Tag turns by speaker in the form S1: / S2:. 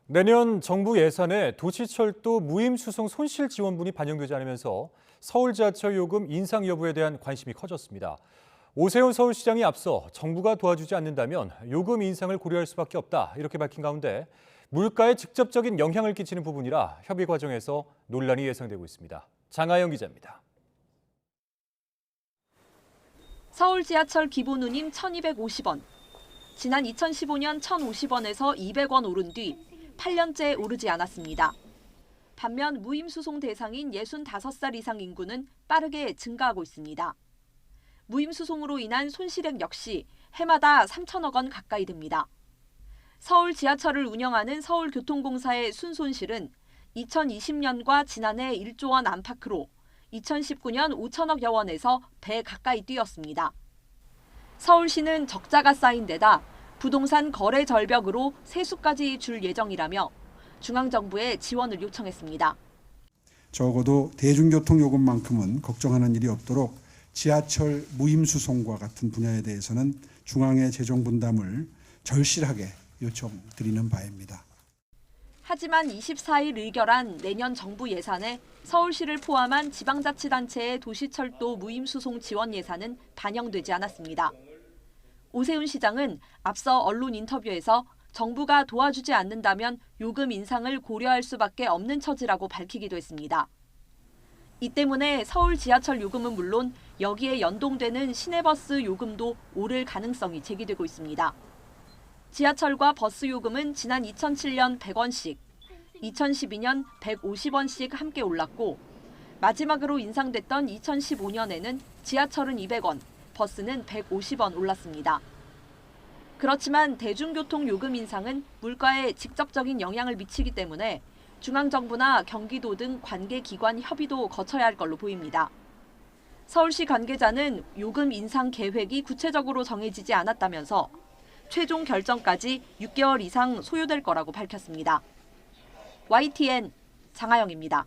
S1: 내년 정부 예산에 도시철도 무임수송 손실지원분이 반영되지 않으면서 서울 지하철 요금 인상 여부에 대한 관심이 커졌습니다. 오세훈 서울시장이 앞서 정부가 도와주지 않는다면 요금 인상을 고려할 수밖에 없다 이렇게 밝힌 가운데 물가에 직접적인 영향을 끼치는 부분이라 협의 과정에서 논란이 예상되고 있습니다. 장하영 기자입니다.
S2: 서울 지하철 기본 운임 1,250원. 지난 2015년 1,050원에서 200원 오른 뒤 8년째 오르지 않았습니다. 반면 무임수송 대상인 65살 이상 인구는 빠르게 증가하고 있습니다. 무임수송으로 인한 손실액 역시 해마다 3천억 원 가까이 됩니다. 서울 지하철을 운영하는 서울교통공사의 순손실은 2020년과 지난해 1조 원 안팎으로 2019년 5천억여 원에서 배 가까이 뛰었습니다. 서울시는 적자가 쌓인 데다 부동산 거래 절벽으로 세수까지 줄 예정이라며 중앙정부에 지원을 요청했습니다.
S3: 적어도 대중교통 요금만큼은 걱정하는 일이 없도록 지하철 무임수송과 같은 분야에 대해서는 중앙의 재정 분담을 절실하게 요청드리는 바입니다.
S2: 하지만 24일 의결한 내년 정부 예산에 서울시를 포함한 지방자치단체의 도시철도 무임수송 지원 예산은 반영되지 않았습니다. 오세훈 시장은 앞서 언론 인터뷰에서 정부가 도와주지 않는다면 요금 인상을 고려할 수밖에 없는 처지라고 밝히기도 했습니다. 이 때문에 서울 지하철 요금은 물론 여기에 연동되는 시내버스 요금도 오를 가능성이 제기되고 있습니다. 지하철과 버스 요금은 지난 2007년 100원씩, 2012년 150원씩 함께 올랐고 마지막으로 인상됐던 2015년에는 지하철은 200원, 버스는 150원 올랐습니다. 그렇지만 대중교통 요금 인상은 물가에 직접적인 영향을 미치기 때문에 중앙정부나 경기도 등 관계기관 협의도 거쳐야 할 걸로 보입니다. 서울시 관계자는 요금 인상 계획이 구체적으로 정해지지 않았다면서 최종 결정까지 6개월 이상 소요될 거라고 밝혔습니다. YTN 장하영입니다.